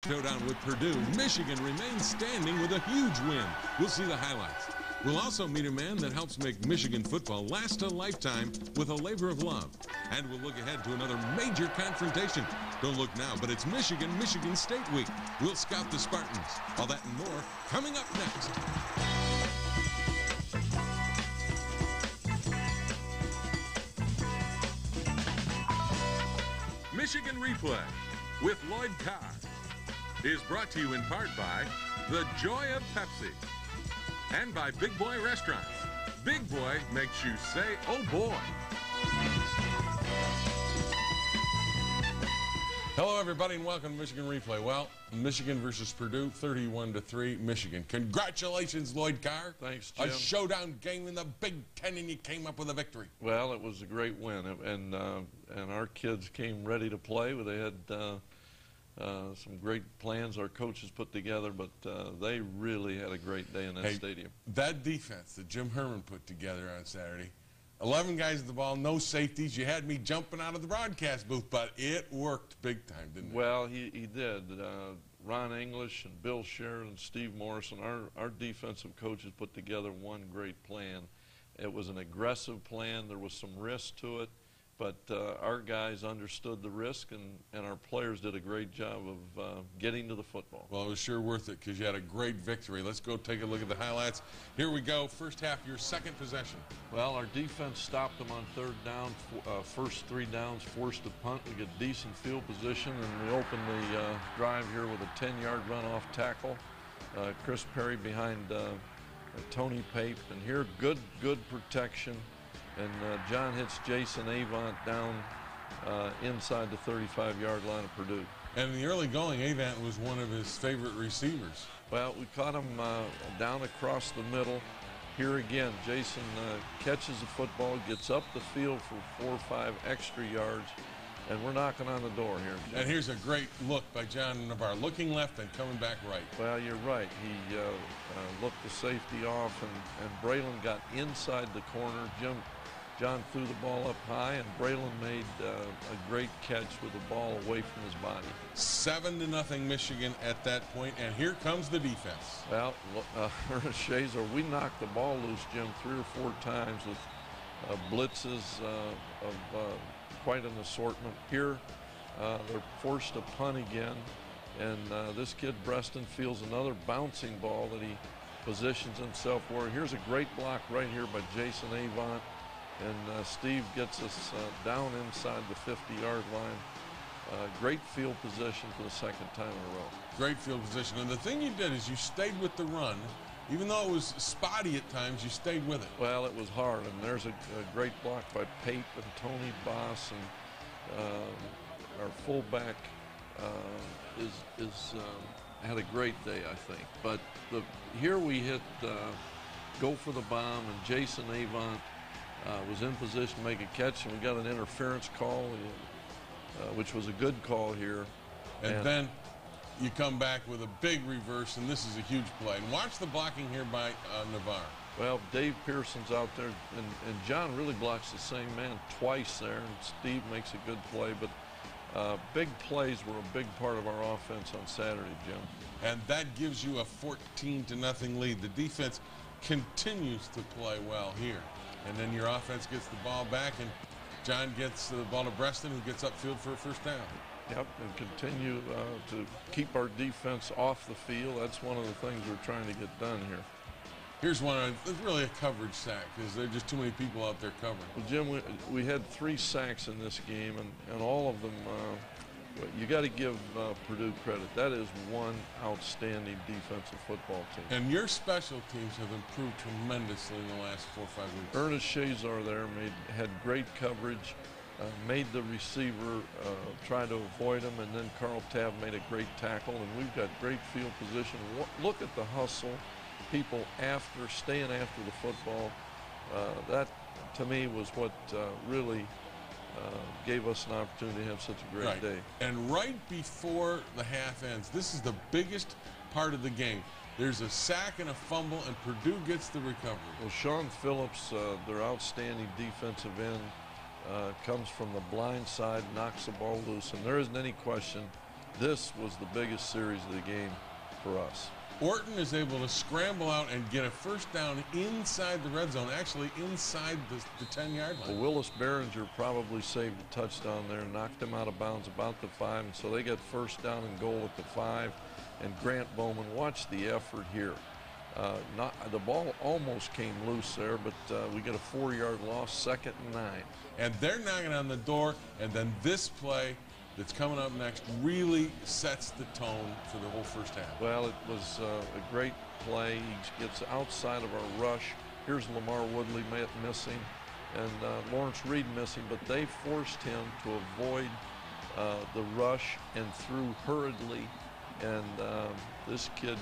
Showdown with Purdue, Michigan remains standing with a huge win. We'll see the highlights. We'll also meet a man that helps make Michigan football last a lifetime with a labor of love. And we'll look ahead to another major confrontation. Don't look now, but it's Michigan State Week. We'll scout the Spartans. All that and more coming up next. Michigan Replay with Lloyd Carr is brought to you in part by the Joy of Pepsi and by Big Boy Restaurants. Big Boy makes you say, oh boy. Hello everybody and welcome to Michigan Replay. Well, Michigan versus Purdue, 31-3, Michigan. Congratulations, Lloyd Carr. Thanks, Jim. A showdown game in the Big Ten and you came up with a victory. Well, it was a great win, and our kids came ready to play. They had some great plans our coaches put together, but they really had a great day in that stadium. That defense that Jim Herman put together on Saturday, 11 guys at the ball, no safeties. You had me jumping out of the broadcast booth, but it worked big time, didn't it? Well, he did. Ron English and Bill Sharon and Steve Morrison, our defensive coaches put together one great plan. It was an aggressive plan. There was some risk to it. But our guys understood the risk, and our players did a great job of getting to the football. Well, it was sure worth it because you had a great victory. Let's go take a look at the highlights. Here we go. First half, your second possession. Well, our defense stopped them on third down. First 3 downs, forced a punt. We get decent field position, and we open the drive here with a 10-yard runoff tackle. Chris Perry behind Tony Pape, and here good protection. And John hits Jason Avant down inside the 35-yard line of Purdue. And in the early going, Avant was one of his favorite receivers. Well, we caught him down across the middle. Here again, Jason catches the football, gets up the field for 4 or 5 extra yards, and we're knocking on the door here, Jim. And here's a great look by John Navarre, looking left and coming back right. Well, you're right. He looked the safety off, and Braylon got inside the corner. John threw the ball up high, and Braylon made a great catch with the ball away from his body. 7-0 Michigan at that point, and here comes the defense. Well, Ernest Shazer, we knocked the ball loose, Jim, 3 or 4 times with blitzes of quite an assortment. Here, they're forced to punt again, and this kid, Breston, feels another bouncing ball that he positions himself for. Here's a great block right here by Jason Avant. And Steve gets us down inside the 50-yard line. Great field position for the second time in a row. Great field position. And the thing you did is you stayed with the run. Even though it was spotty at times, you stayed with it. Well, it was hard. And there's a great block by Pape and Tony Boss. And our fullback had a great day, I think. But here we hit go for the bomb, and Jason Avant was in position to make a catch, and we got an interference call, which was a good call here. And then you come back with a big reverse, and this is a huge play. And watch the blocking here by Navarre. Well, Dave Pearson's out there, and John really blocks the same man twice there, and Steve makes a good play. But big plays were a big part of our offense on Saturday, Jim. And that gives you a 14-0 lead. The defense continues to play well here. And then your offense gets the ball back, and John gets the ball to Breston, who gets upfield for a first down. Yep, and continue to keep our defense off the field. That's one of the things we're trying to get done here. Here's one, it's really a coverage sack, because there are just too many people out there covering. Well, Jim, we had 3 sacks in this game, and all of them, you got to give Purdue credit. That is one outstanding defensive football team. And your special teams have improved tremendously in the last 4 or 5 weeks. Ernest Shazer there had great coverage, made the receiver try to avoid him, and then Carl Tabb made a great tackle, and we've got great field position. Look at the hustle, people staying after the football. That, to me, was what really gave us an opportunity to have such a great day. And right before the half ends, this is the biggest part of the game. There's a sack and a fumble, and Purdue gets the recovery. Well, Sean Phillips, their outstanding defensive end, comes from the blind side, knocks the ball loose, and there isn't any question this was the biggest series of the game for us. Orton is able to scramble out and get a first down inside the red zone, actually inside the 10-yard line. Well, Willis Behringer probably saved a touchdown there, knocked him out of bounds about the 5, and so they get first down and goal at the 5. And Grant Bowman, watch the effort here. The ball almost came loose there, but we get a 4-yard loss, 2nd and 9. And they're knocking on the door, and then this play that's coming up next really sets the tone for the whole first half. Well, it was a great play. He gets outside of our rush. Here's Lamar Woodley missing and Lawrence Reed missing, but they forced him to avoid the rush and threw hurriedly. And this kid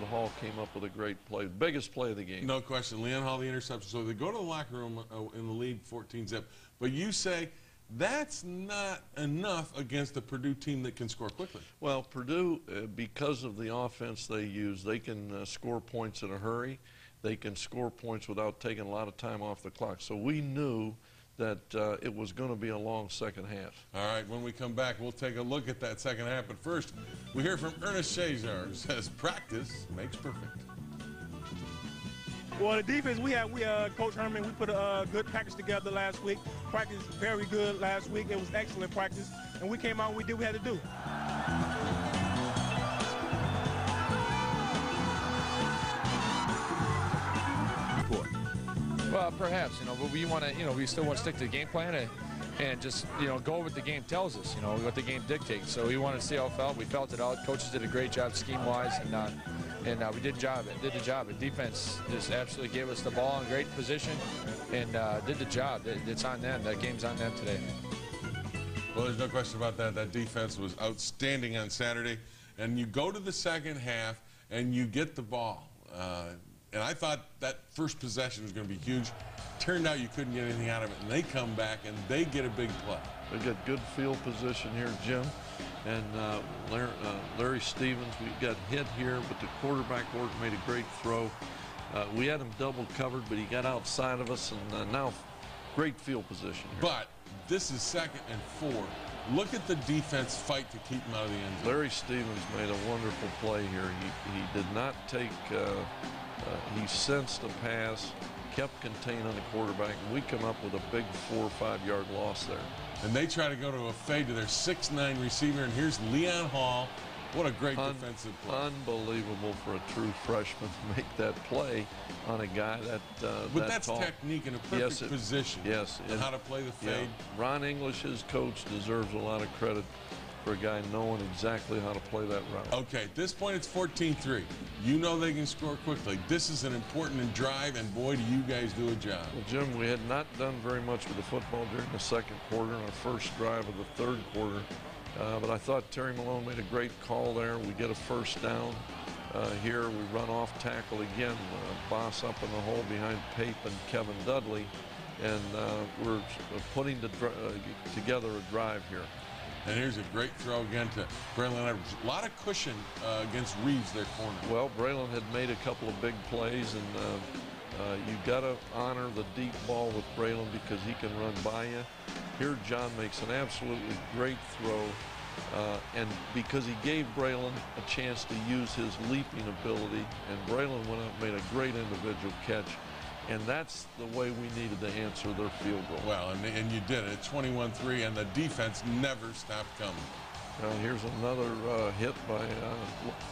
Hall came up with a great play, biggest play of the game. No question. Leon Hall, the interception. So they go to the locker room in the lead 14-zip. But you say that's not enough against a Purdue team that can score quickly. Well, Purdue, because of the offense they use, they can score points in a hurry. They can score points without taking a lot of time off the clock. So we knew that it was going to be a long second half. All right, when we come back, we'll take a look at that second half. But first, we hear from Ernest Shazar, who says practice makes perfect. Well, the defense, we Coach Herman, we put a good package together last week. Practice very good last week. It was excellent practice. And we came out and we did what we had to do. Well, perhaps, but we want to, we still want to stick to the game plan and just, go with what the game tells us, what the game dictates. So we wanted to see how it felt. We felt it out. Coaches did a great job scheme-wise, and we did the job. The defense just absolutely gave us the ball in great position and did the job. It's on them. That game's on them today. Well, there's no question about that. That defense was outstanding on Saturday. And you go to the second half and you get the ball. And I thought that first possession was going to be huge. Turned out you couldn't get anything out of it, and they come back and they get a big play. They got good field position here, Jim. And Larry Stevens, we got hit here, but the quarterback made a great throw. We had him double covered, but he got outside of us, and now great field position here. But this is 2nd and 4. Look at the defense fight to keep him out of the end zone. Larry Stevens made a wonderful play here. He did not take, he sensed a pass, kept containing the quarterback, and we come up with a big 4 or 5 yard loss there. And they try to go to a fade to their 6'9" receiver, and here's Leon Hall. What a great defensive play. Unbelievable for a true freshman to make that play on a guy but that's tall. Technique in a perfect position. Yes. And how to play the fade. Yeah. Ron English, his coach, deserves a lot of credit for a guy knowing exactly how to play that route. Okay, at this point it's 14-3. You know they can score quickly. This is an important drive, and boy, do you guys do a job. Well, Jim, we had not done very much with the football during the second quarter and our first drive of the third quarter. But I thought Terry Malone made a great call there. We get a first down here. We run off tackle again. Boss up in the hole behind Pape and Kevin Dudley. And we're putting together a drive here. And here's a great throw again to Braylon Edwards. A lot of cushion against Reeves, their corner. Well, Braylon had made a couple of big plays, and you got to honor the deep ball with Braylon because he can run by you. Here, John makes an absolutely great throw, and because he gave Braylon a chance to use his leaping ability, and Braylon went up and made a great individual catch. And that's the way we needed to answer their field goal. Well, and you did it. 21-3, and the defense never stopped coming. Here's another hit by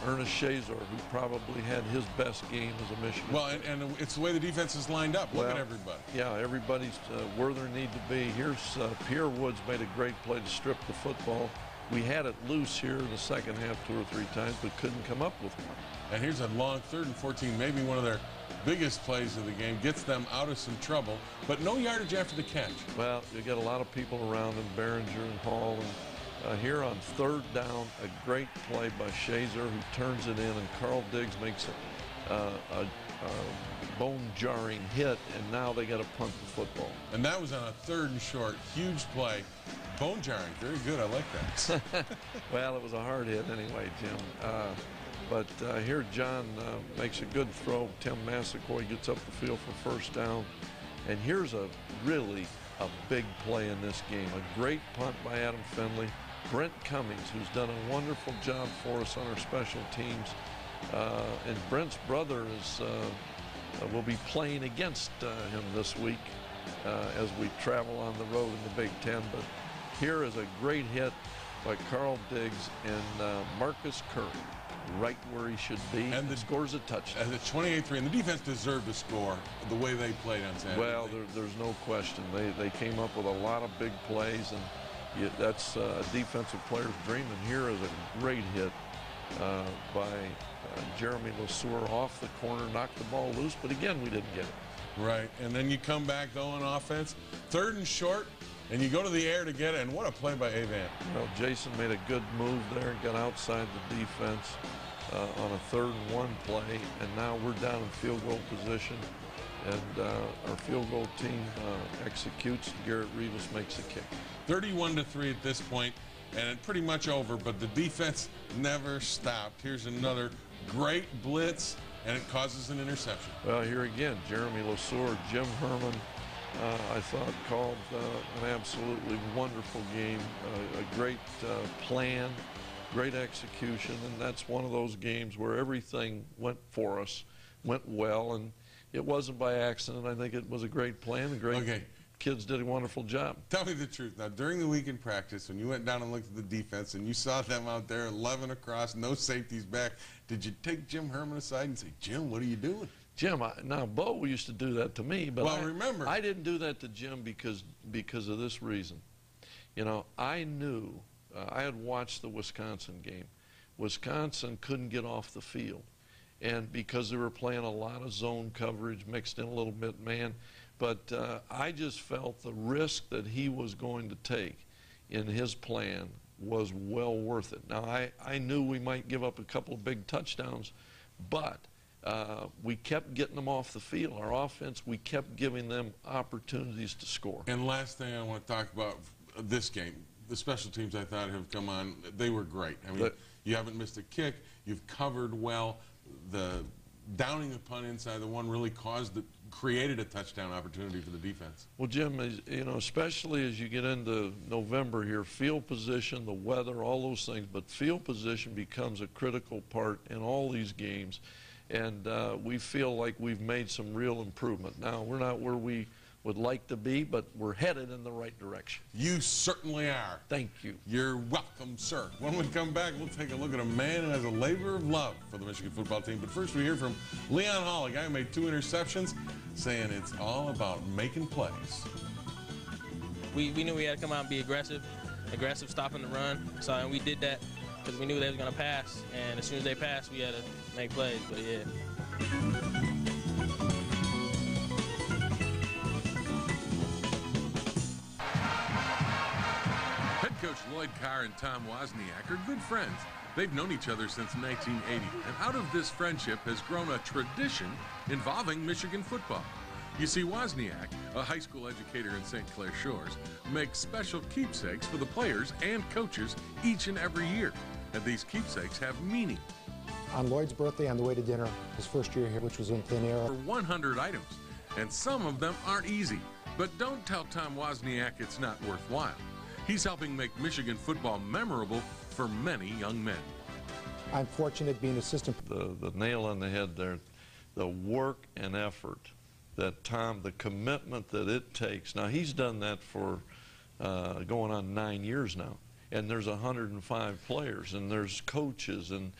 Ernest Shazar, who probably had his best game as a Michigan. Well, and it's the way the defense is lined up. Look at everybody. Yeah, everybody's where they need to be. Here's Pierre Woods made a great play to strip the football. We had it loose here in the second half 2 or 3 times, but couldn't come up with one. And here's a long 3rd and 14, maybe one of their biggest plays of the game, gets them out of some trouble, but no yardage after the catch. Well, you got a lot of people around him, Behringer and Hall, and here on 3rd down, a great play by Shazar, who turns it in, and Carl Diggs makes a bone-jarring hit, and now they got to punt the football. And that was on a 3rd and short, huge play. Bone-jarring, very good, I like that. Well, it was a hard hit anyway, Jim. But here John makes a good throw. Tim Massaquoi gets up the field for first down. And here's a really big play in this game. A great punt by Adam Finley. Brent Cummings, who's done a wonderful job for us on our special teams. And Brent's brother will be playing against him this week as we travel on the road in the Big Ten. But here is a great hit by Carl Diggs and Marcus Curry, right where he should be, and scores a touchdown. And the 28-3, and the defense deserved to score the way they played on Saturday. Well, there's no question. They came up with a lot of big plays, and that's a defensive player's dream. And here is a great hit by Jeremy LeSueur off the corner, knocked the ball loose, but again, we didn't get it. Right, and then you come back though on offense, 3rd and short, and you go to the air to get it, and what a play by Avant. Well, Jason made a good move there and got outside the defense on a 3rd and 1 play, and now we're down in field goal position, and our field goal team executes. Garrett Rivas makes a kick. 31-3 at this point, and it pretty much over, but the defense never stopped. Here's another great blitz, and it causes an interception. Well, here again, Jeremy LeSueur, Jim Herman, I thought called an absolutely wonderful game, a great plan, great execution, and that's one of those games where everything went for us, went well, and it wasn't by accident. I think it was a great plan, and great kids did a wonderful job. Tell me the truth. Now, during the week in practice, when you went down and looked at the defense and you saw them out there 11 across, no safeties back, did you take Jim Herman aside and say, Jim, what are you doing? Jim, now Bo used to do that to me, but well, remember, I didn't do that to Jim because of this reason. You know, I knew, I had watched the Wisconsin game. Wisconsin couldn't get off the field, and because they were playing a lot of zone coverage, mixed in a little bit man, but I just felt the risk that he was going to take in his plan was well worth it. Now, I knew we might give up a couple of big touchdowns, but we kept getting them off the field. Our offense, we kept giving them opportunities to score. And last thing I want to talk about this game, the special teams I thought have come on, they were great. I mean, you haven't missed a kick. You've covered well. The downing the punt inside the one really created a touchdown opportunity for the defense. Well, Jim, you know, especially as you get into November here, field position, the weather, all those things, but field position becomes a critical part in all these games. And we feel like we've made some real improvement. Now, we're not where we would like to be, but we're headed in the right direction. You certainly are. Thank you. You're welcome, sir. When we come back, we'll take a look at a man who has a labor of love for the Michigan football team. But first, we hear from Leon Hall, a guy who made 2 interceptions, saying it's all about making plays. We knew we had to come out and be aggressive, stopping the run. So, and we did that because we knew they was going to pass. And as soon as they passed, we had to make plays. But, yeah. Coach Lloyd Carr and Tom Wozniak are good friends. They've known each other since 1980, and out of this friendship has grown a tradition involving Michigan football. You see, Wozniak, a high school educator in St. Clair Shores, makes special keepsakes for the players and coaches each and every year, and these keepsakes have meaning. On Lloyd's birthday, on the way to dinner, his first year here, which was in thin air. For 100 items, and some of them aren't easy. But don't tell Tom Wozniak it's not worthwhile. He's helping make Michigan football memorable for many young men. I'm fortunate being assistant. The nail on the head there, the work and effort that Tom, the commitment that it takes. Now, he's done that for going on 9 years now, and there's 105 players, and there's coaches, and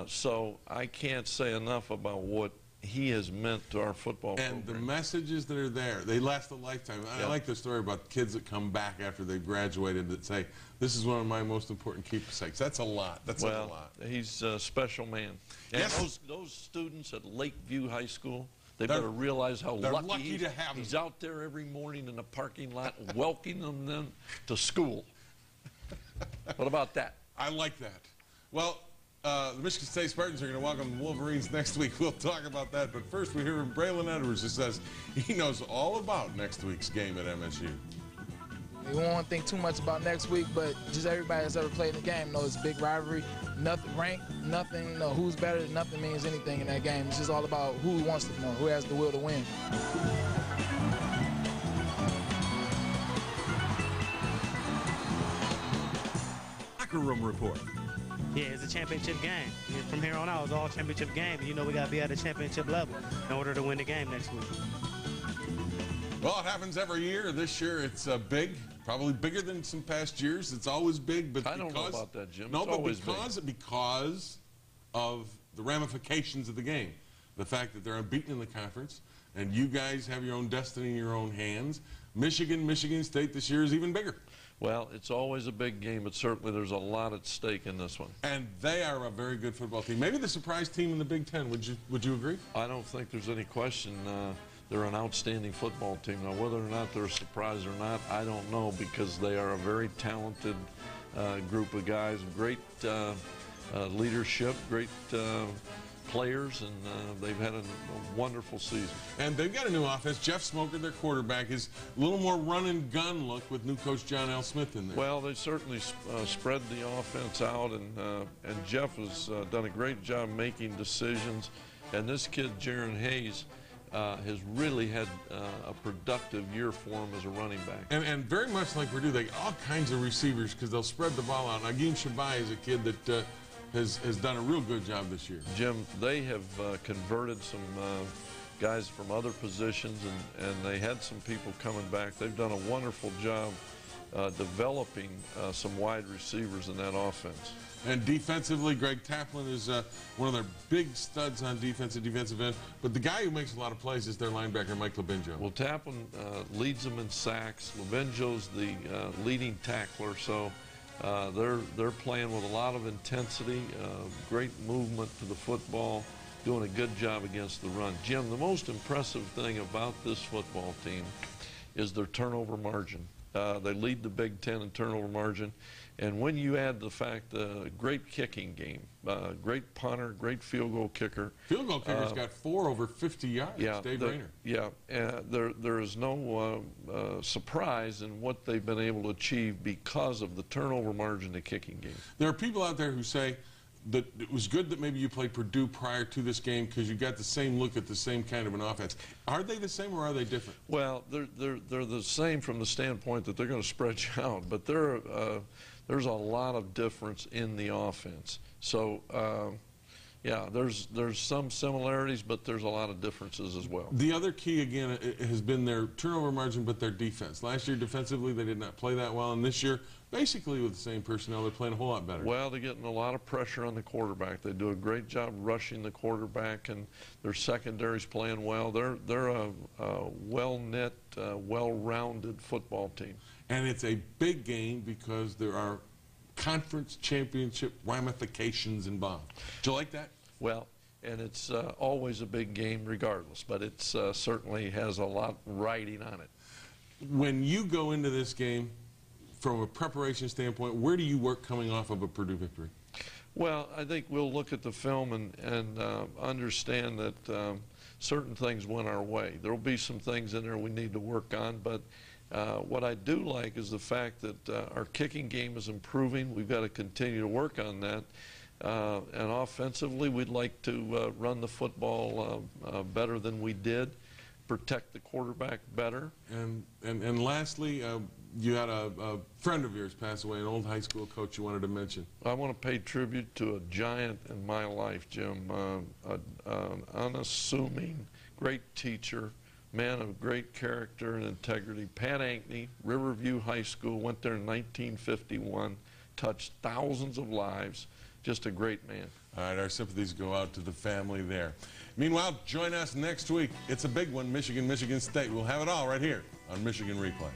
so I can't say enough about what he has meant to our football program. And the messages that are there, they last a lifetime. I like the story about kids that come back after they've graduated that say, this is one of my most important keepsakes. That's a lot. That's a lot. He's a special man. And yes. Those students at Lakeview High School, they better realize how lucky to have him. He's out there every morning in the parking lot welcoming them to school. What about that? I like that. Well, the Michigan State Spartans are going to welcome the Wolverines next week. We'll talk about that. But first, we hear from Braylon Edwards, who says he knows all about next week's game at MSU. We won't want to think too much about next week, but just everybody that's ever played in the game knows it's a big rivalry. Nothing ranked, nothing, you know, who's better, nothing means anything in that game. It's just all about who wants to more, who has the will to win. locker room report. Yeah, it's a championship game. From here on out, it's all championship game. You know we got to be at a championship level in order to win the game next week. Well, it happens every year. This year it's big, probably bigger than some past years. It's always big, but I don't know about that, Jim. No, it's but always because of the ramifications of the game. The fact that they're unbeaten in the conference, and you guys have your own destiny in your own hands. Michigan State this year is even bigger. Well, it's always a big game, but certainly there's a lot at stake in this one. And they are a very good football team. Maybe the surprise team in the Big Ten. Would you agree? I don't think there's any question. They're an outstanding football team. Now, whether or not they're a surprise or not, I don't know, because they are a very talented group of guys, great leadership, great players, and they've had a wonderful season. And they've got a new offense. Jeff Smoker, their quarterback, is a little more run and gun look with new coach John L. Smith in there. Well, they certainly spread the offense out, and Jeff has done a great job making decisions. And this kid, Jaron Hayes, has really had a productive year for him as a running back. And very much like Purdue, they got all kinds of receivers because they'll spread the ball out. Nagim Shabai is a kid that has done a real good job this year. Jim, they have converted some guys from other positions, and they had some people coming back. They've done a wonderful job developing some wide receivers in that offense. And defensively, Greg Taplin is one of their big studs on defensive end. But the guy who makes a lot of plays is their linebacker, Mike Lebenjo. Well, Taplin leads them in sacks. Lebenjo's the leading tackler, so they're playing with a lot of intensity, great movement to the football, doing a good job against the run. Jim, the most impressive thing about this football team is their turnover margin. They lead the Big Ten in turnover margin. And when you add the fact, great kicking game, great punter, great field goal kicker. Field goal kicker's got 4 over 50 yards, yeah, Dave Rayner. Yeah, there is no surprise in what they've been able to achieve because of the turnover margin to kicking game. There are people out there who say that it was good that maybe you played Purdue prior to this game because you got the same look at the same kind of an offense. Are they the same or are they different? Well, they're the same from the standpoint that they're going to spread you out, but there's a lot of difference in the offense. So, yeah, there's some similarities, but there's a lot of differences as well. The other key, again, has been their turnover margin, but their defense. Last year, defensively, they did not play that well, and this year, basically with the same personnel, they're playing a whole lot better. Well, they're getting a lot of pressure on the quarterback. They do a great job rushing the quarterback, and their secondary's playing well. They're a well-knit, well-rounded football team. And it's a big game because there are conference championship ramifications involved. Do you like that? Well, and it's always a big game regardless, but it certainly has a lot riding on it. When you go into this game, from a preparation standpoint, where do you work coming off of a Purdue victory? Well, I think we'll look at the film and understand that certain things went our way. There will be some things in there we need to work on, but what I do like is the fact that our kicking game is improving. We've got to continue to work on that. And offensively, we'd like to run the football better than we did, protect the quarterback better. And lastly, you had a friend of yours pass away, an old high school coach you wanted to mention. I want to pay tribute to a giant in my life, Jim, an unassuming, great teacher, man of great character and integrity. Pat Ankney, Riverview High School, went there in 1951, touched thousands of lives, just a great man. All right, our sympathies go out to the family there. Meanwhile, join us next week. It's a big one, Michigan State. We'll have it all right here on Michigan Replay.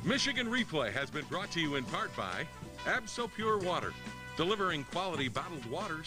Michigan Replay has been brought to you in part by Abso Pure Water, delivering quality bottled water